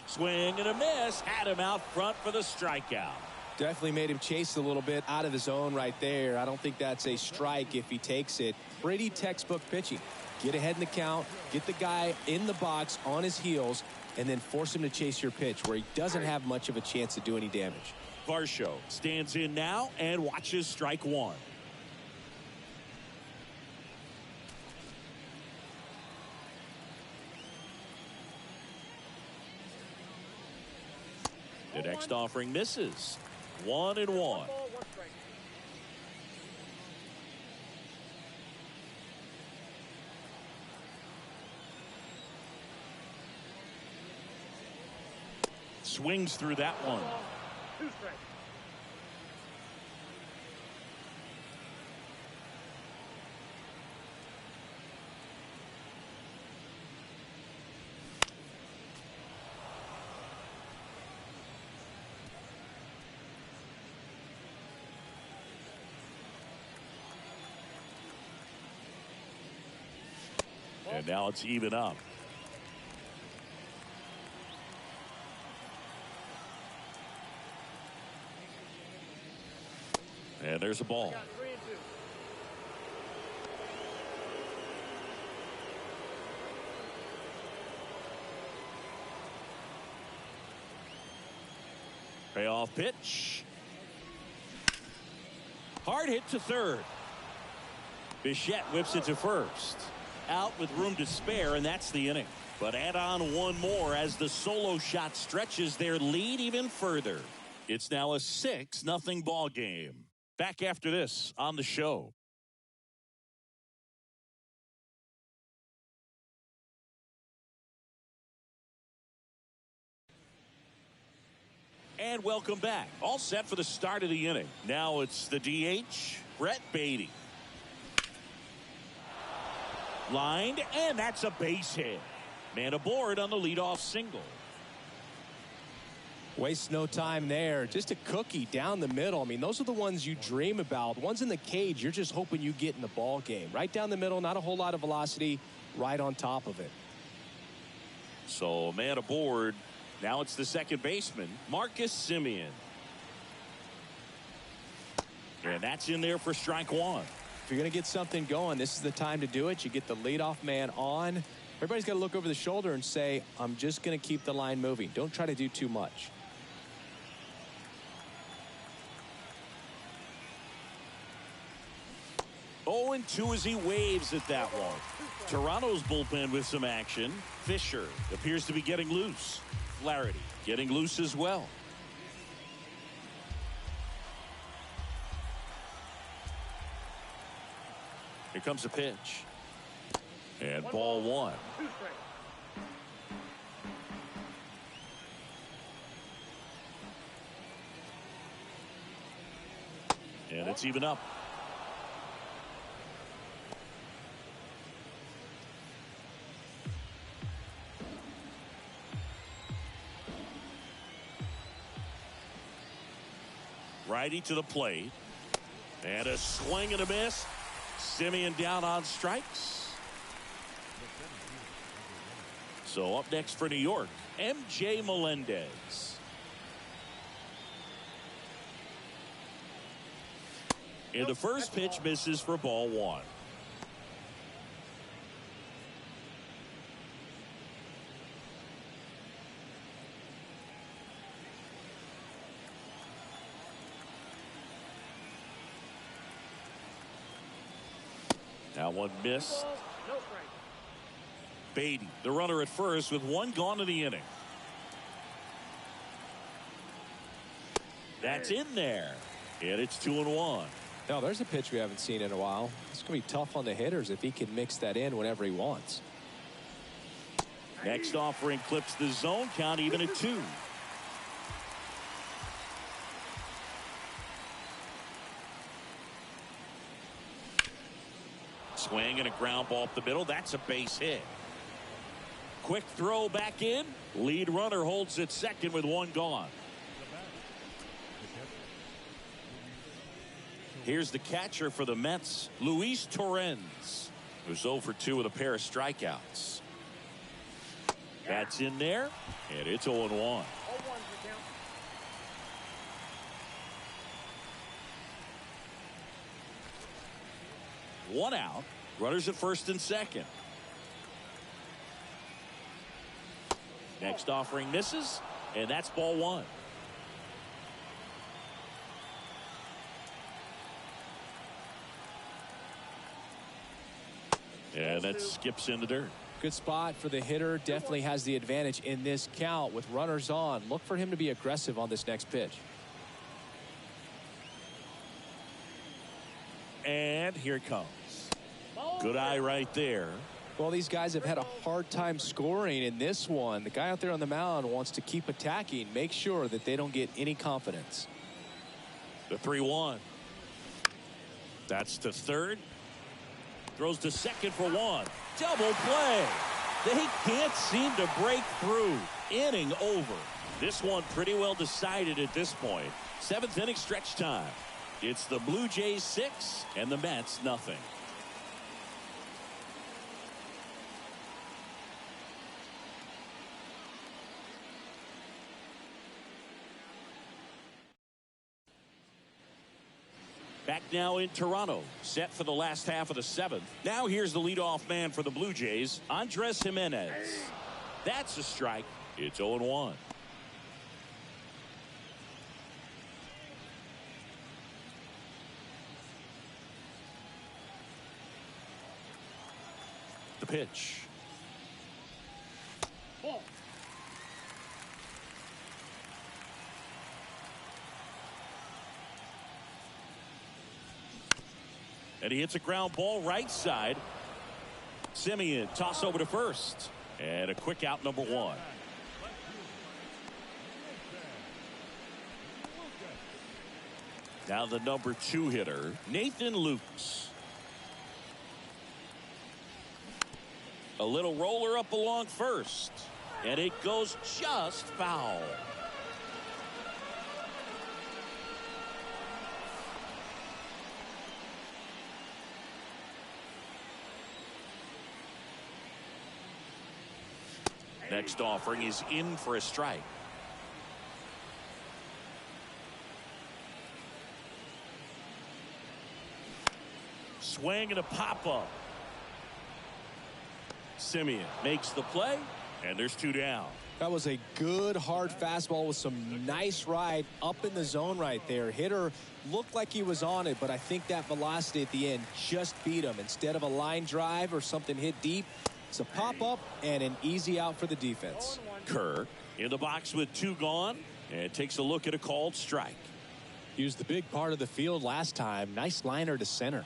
Swing and a miss. Had him out front for the strikeout. Definitely made him chase a little bit out of the zone right there. I don't think that's a strike if he takes it. Pretty textbook pitching. Get ahead in the count, get the guy in the box on his heels, and then force him to chase your pitch where he doesn't have much of a chance to do any damage. Varsho stands in now and watches strike one. The next offering misses. 1-1. Ball, one strike. Swings through that one. Ball, two strikes. And now it's even up. And there's a ball. Got 3-2. Payoff pitch. Hard hit to third. Bichette whips it to first. Out with room to spare, and that's the inning. But add on one more as the solo shot stretches their lead even further. It's now a 6-0 ball game. Back after this on the show. And welcome back. All set for the start of the inning. Now it's the DH, Brett Beatty. Lined, and that's a base hit. Man aboard on the leadoff single. Waste no time there. Just a cookie down the middle. I mean, those are the ones you dream about. Ones in the cage, you're just hoping you get in the ball game. Right down the middle, not a whole lot of velocity, right on top of it. So, man aboard. Now it's the second baseman, Marcus Semien. And that's in there for strike one. If you're going to get something going, this is the time to do it. You get the leadoff man on. Everybody's got to look over the shoulder and say, I'm just going to keep the line moving. Don't try to do too much. Oh, and 2 as he waves at that one. Toronto's bullpen with some action. Fisher appears to be getting loose. Flaherty getting loose as well. Here comes a pitch. And ball one. Two strikes. And it's even up. Righty to the plate. And a swing and a miss. Semien down on strikes. So up next for New York, MJ Melendez. And the first pitch misses for ball one. Now one missed. No strike. Beatty, the runner at first with one gone in the inning. That's in there. And it's 2-1. Now there's a pitch we haven't seen in a while. It's going to be tough on the hitters if he can mix that in whenever he wants. Next offering clips the zone count even at 2. Swing and a ground ball up the middle. That's a base hit. Quick throw back in. Lead runner holds at second with one gone. Here's the catcher for the Mets, Luis Torrens, who's 0 for 2 with a pair of strikeouts. That's in there, and it's 0-1. All ones you count. One out. Runners at first and second. Next offering misses, and that's ball one. And that skips in the dirt. Good spot for the hitter. Definitely has the advantage in this count with runners on. Look for him to be aggressive on this next pitch. And here it comes. Good eye right there. Well, these guys have had a hard time scoring in this one. The guy out there on the mound wants to keep attacking, make sure that they don't get any confidence. The 3-1. That's to third. Throws to second for one. Double play. They can't seem to break through. Inning over. This one pretty well decided at this point. Seventh inning stretch time. It's the Blue Jays 6 and the Mets nothing. Back now in Toronto, set for the last half of the seventh. Now here's the leadoff man for the Blue Jays, Andres Jimenez. That's a strike. It's 0-1. The pitch. Ball. And he hits a ground ball right side. Simeon toss over to first. And a quick out, number one. Now the number 2 hitter, Nathan Lukes. A little roller up along first. And it goes just foul. Next offering is in for a strike. Swing and a pop-up. Simeon makes the play, and there's 2 down. That was a good hard fastball with some nice ride up in the zone right there. Hitter looked like he was on it, but I think that velocity at the end just beat him. Instead of a line drive or something hit deep, it's a pop-up and an easy out for the defense. Kerr in the box with 2 gone and takes a look at a called strike. Used the big part of the field last time. Nice liner to center.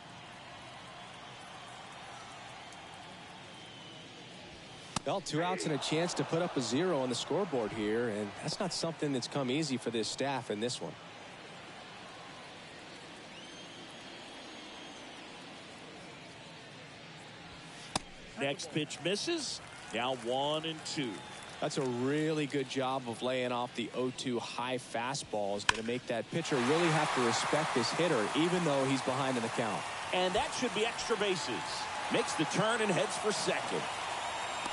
Well, 2 outs and a chance to put up a 0 on the scoreboard here, and that's not something that's come easy for this staff in this one. Next pitch misses. Now 1-2. That's a really good job of laying off the 0-2 high fastball. Is going to make that pitcher really have to respect this hitter, even though he's behind in the count. And that should be extra bases. Makes the turn and heads for second.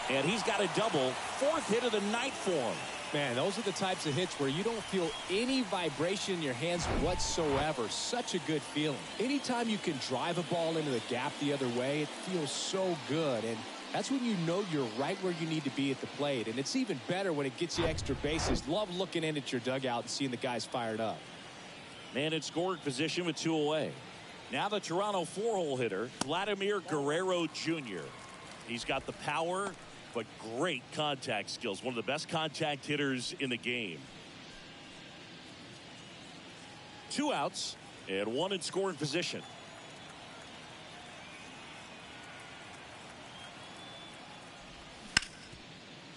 And he's got a double. 4th hit of the night for him. Man, those are the types of hits where you don't feel any vibration in your hands whatsoever. Such a good feeling. Anytime you can drive a ball into the gap the other way, it feels so good. And that's when you know you're right where you need to be at the plate. And it's even better when it gets you extra bases. Love looking in at your dugout and seeing the guys fired up. Man in scoring position with 2 away. Now the Toronto 4-hole hitter, Vladimir Guerrero Jr. He's got the power, but great contact skills. One of the best contact hitters in the game. 2 outs and 1 in scoring position.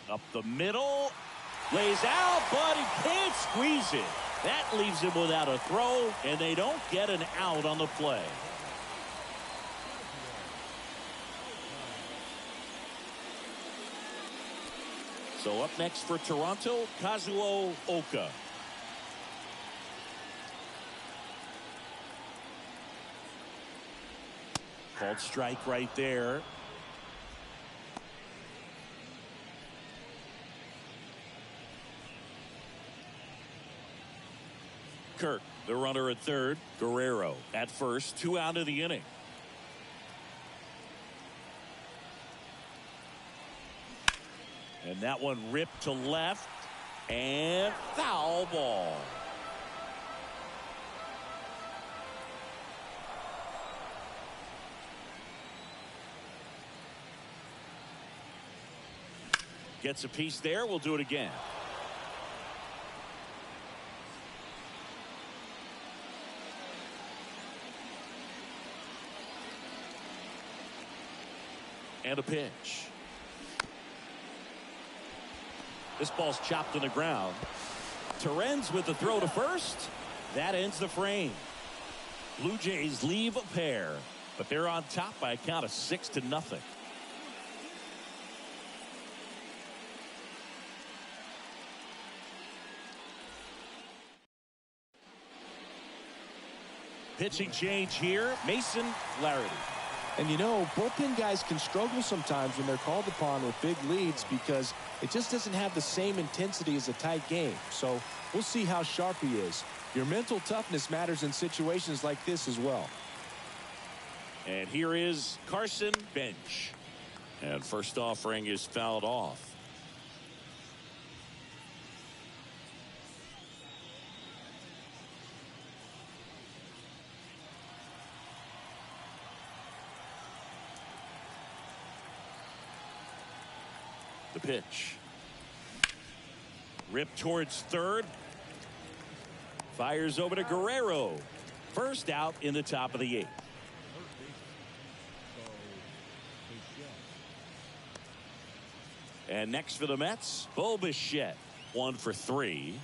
Up the middle. Lays out, but he can't squeeze it. That leaves him without a throw, and they don't get an out on the play. So up next for Toronto, Kazuo Oka. Called strike right there. Kirk, the runner at third. Guerrero at first. 2 out of the inning. And that one ripped to left. And foul ball. Gets a piece there. We'll do it again. And a pitch. This ball's chopped to the ground. Torrens with the throw to first. That ends the frame. Blue Jays leave a pair, but they're on top by a count of 6-0. Pitching change here. Mason Flaherty. And you know, bullpen guys can struggle sometimes when they're called upon with big leads because it just doesn't have the same intensity as a tight game. So we'll see how sharp he is. Your mental toughness matters in situations like this as well. And here is Carson Bench. And first offering is fouled off. The pitch. Ripped towards third. Fires over to Guerrero. First out in the top of the 8th. And next for the Mets, Bo Bichette. 1 for 3.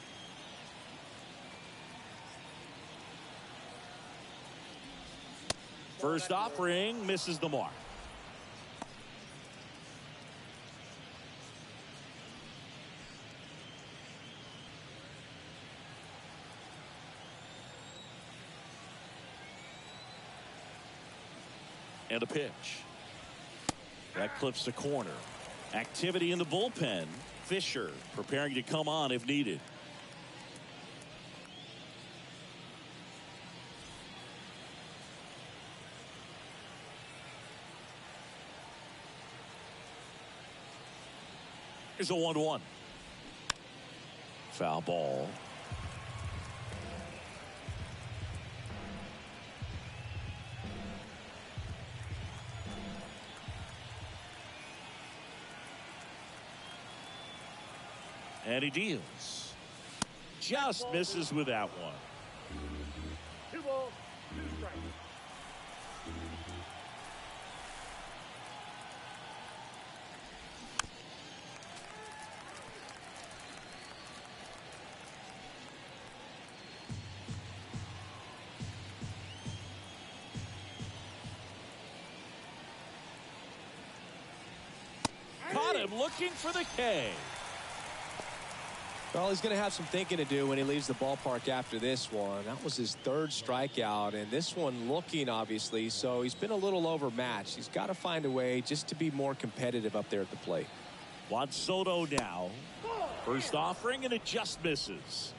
First offering misses the mark. And a pitch. That clips the corner. Activity in the bullpen. Fisher preparing to come on if needed. Here's a 1-1. Foul ball. And he deals. Just misses with that one. 2 balls, 2 strikes. Caught him looking for the K. Well, he's going to have some thinking to do when he leaves the ballpark after this one. That was his 3rd strikeout, and this one looking, obviously, so he's been a little overmatched. He's got to find a way just to be more competitive up there at the plate. Juan Soto now. First offering, and it just misses.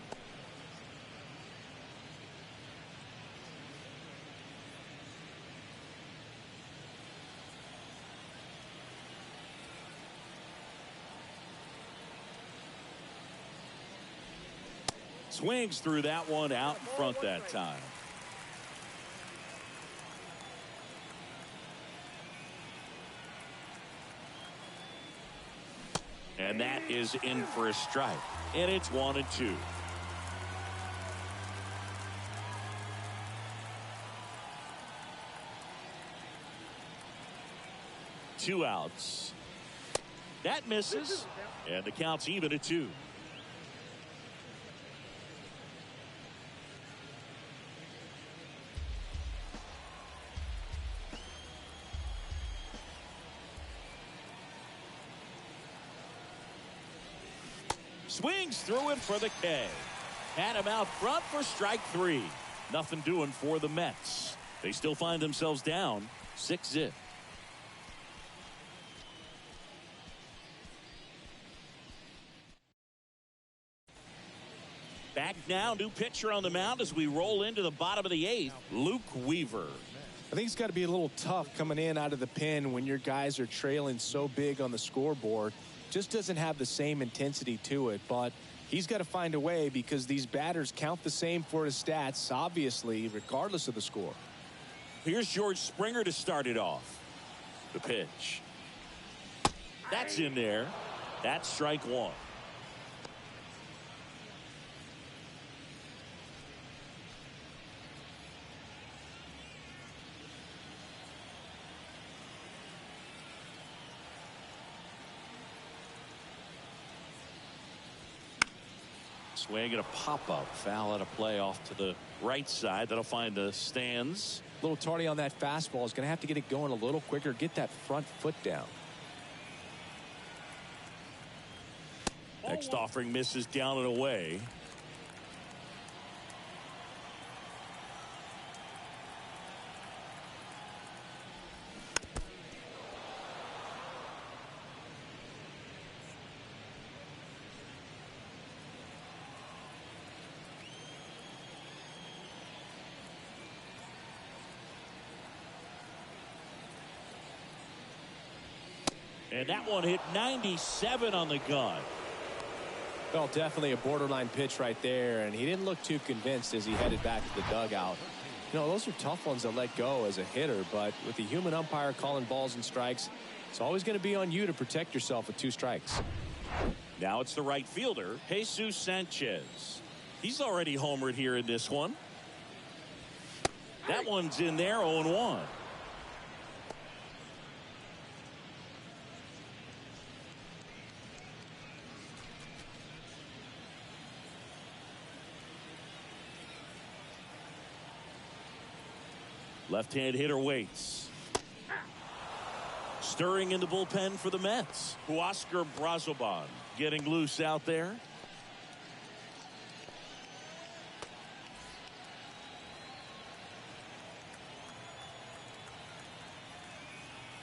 Swings through that one out in front that time. And that is in for a strike. And it's 1-2. Two outs. That misses. And the count's even at 2. Swings through it for the K. Had him out front for strike 3. Nothing doing for the Mets. They still find themselves down 6-0. Back now, new pitcher on the mound as we roll into the bottom of the 8th, Luke Weaver. I think it's got to be a little tough coming in out of the pen when your guys are trailing so big on the scoreboard. Just doesn't have the same intensity to it, but he's got to find a way because these batters count the same for his stats, obviously, regardless of the score. Here's George Springer to start it off. The pitch. That's in there. That's strike 1. Swing and a pop-up. Foul out of play off to the right side. That'll find the stands. A little tardy on that fastball. Is going to have to get it going a little quicker. Get that front foot down. Next offering misses down and away. And that one hit 97 on the gun. Well, definitely a borderline pitch right there, and he didn't look too convinced as he headed back to the dugout. You know, those are tough ones to let go as a hitter, but with the human umpire calling balls and strikes, it's always going to be on you to protect yourself with 2 strikes. Now it's the right fielder, Jesus Sanchez. He's already homered here in this one. That one's in there, 0-1. Left-hand hitter waits. Stirring in the bullpen for the Mets. Huascar Brazoban getting loose out there.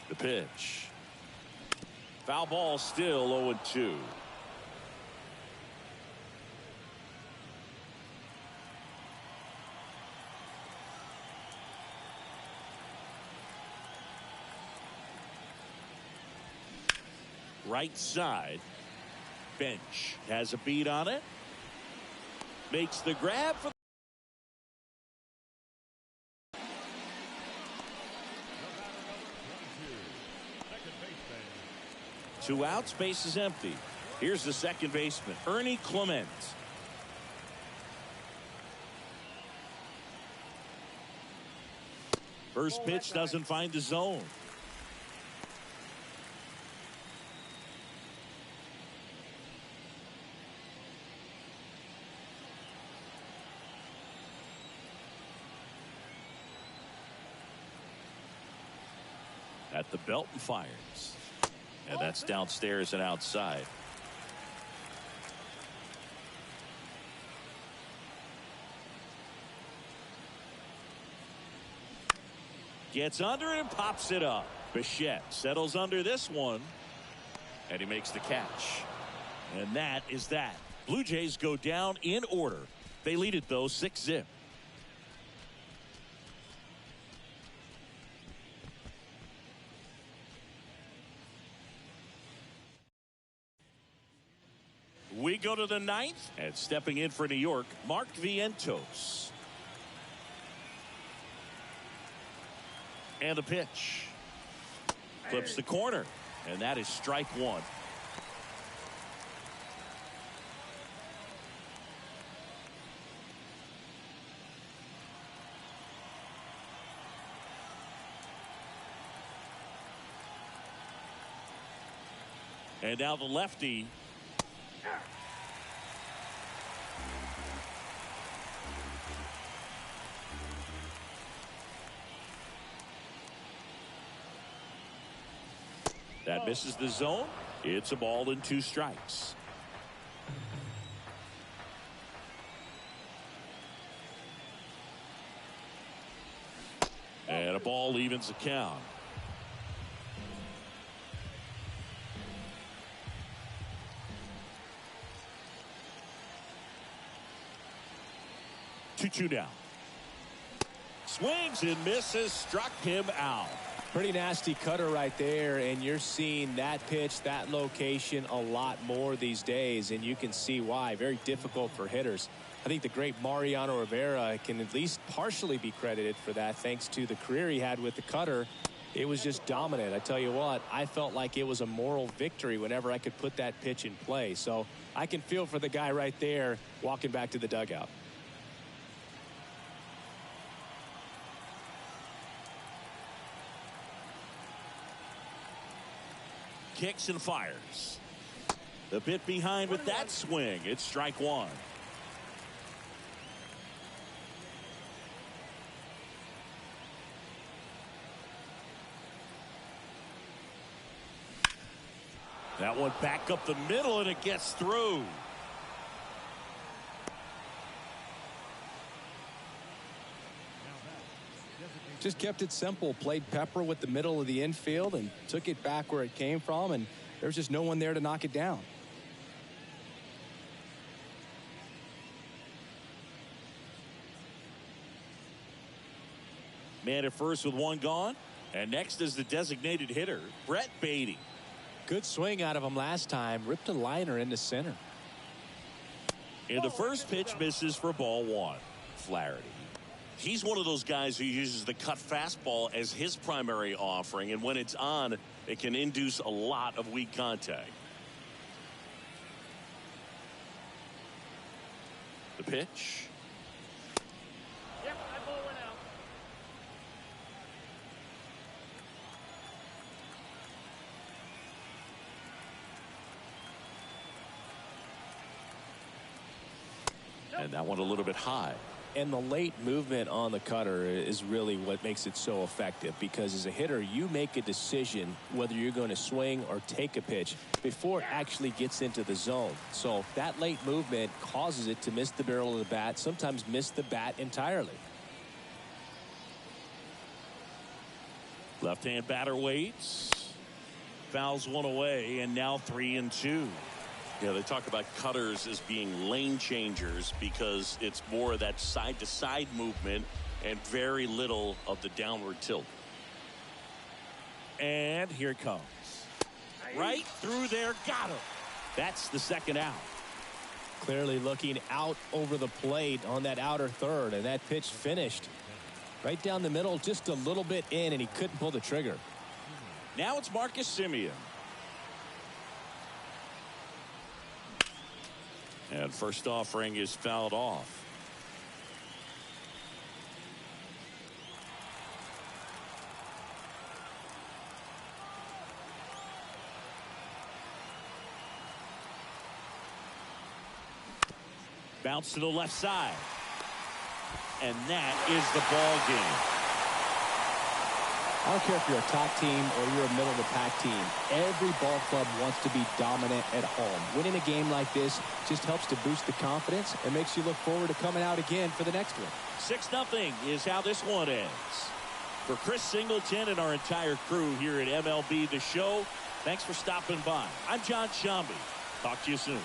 The pitch. Foul ball, still 0-2. Right side. Bench has a beat on it. Makes the grab for 2 outs, base is empty. Here's the second baseman, Ernie Clement. First pitch doesn't find the zone. At the belt and fires. And that's downstairs and outside. Gets under it and pops it up. Bichette settles under this one. And he makes the catch. And that is that. Blue Jays go down in order. They lead it though 6-0. We go to the 9th, and stepping in for New York, Mark Vientos. And the pitch. Flips the corner, and that is strike 1. And now the lefty. That misses the zone. It's a ball and 2 strikes. And a ball evens the count. 2-2 now. Swings and misses, struck him out. Pretty nasty cutter right there, and you're seeing that pitch, that location a lot more these days, and you can see why. Very difficult for hitters. I think the great Mariano Rivera can at least partially be credited for that thanks to the career he had with the cutter. It was just dominant. I tell you what, I felt like it was a moral victory whenever I could put that pitch in play. So I can feel for the guy right there walking back to the dugout. Kicks and fires. The bit behind with that swing. It's strike one. That one back up the middle, and it gets through. Just kept it simple, played pepper with the middle of the infield and took it back where it came from, and there's just no one there to knock it down. Man at first with one gone, and next is the designated hitter, Brett Beatty. Good swing out of him last time, ripped a liner into center. And the first pitch misses for ball one. Flaherty. He's one of those guys who uses the cut fastball as his primary offering, and when it's on, it can induce a lot of weak contact. The pitch. Yep, that ball went out. And that one a little bit high. And the late movement on the cutter is really what makes it so effective, because as a hitter, you make a decision whether you're going to swing or take a pitch before it actually gets into the zone. So that late movement causes it to miss the barrel of the bat, sometimes miss the bat entirely. Left-hand batter waits. Fouls one away, and now 3-2. Yeah, they talk about cutters as being lane changers because it's more of that side-to-side movement and very little of the downward tilt. And here it comes. Right through there, got him. That's the second out. Clearly looking out over the plate on that outer third, and that pitch finished right down the middle, just a little bit in, and he couldn't pull the trigger. Now it's Marcus Semien. And first offering is fouled off. Bounce to the left side. And that is the ball game. I don't care if you're a top team or you're a middle-of-the-pack team. Every ball club wants to be dominant at home. Winning a game like this just helps to boost the confidence and makes you look forward to coming out again for the next one. 6-0 is how this one ends. For Chris Singleton and our entire crew here at MLB The Show, thanks for stopping by. I'm John Shambi. Talk to you soon.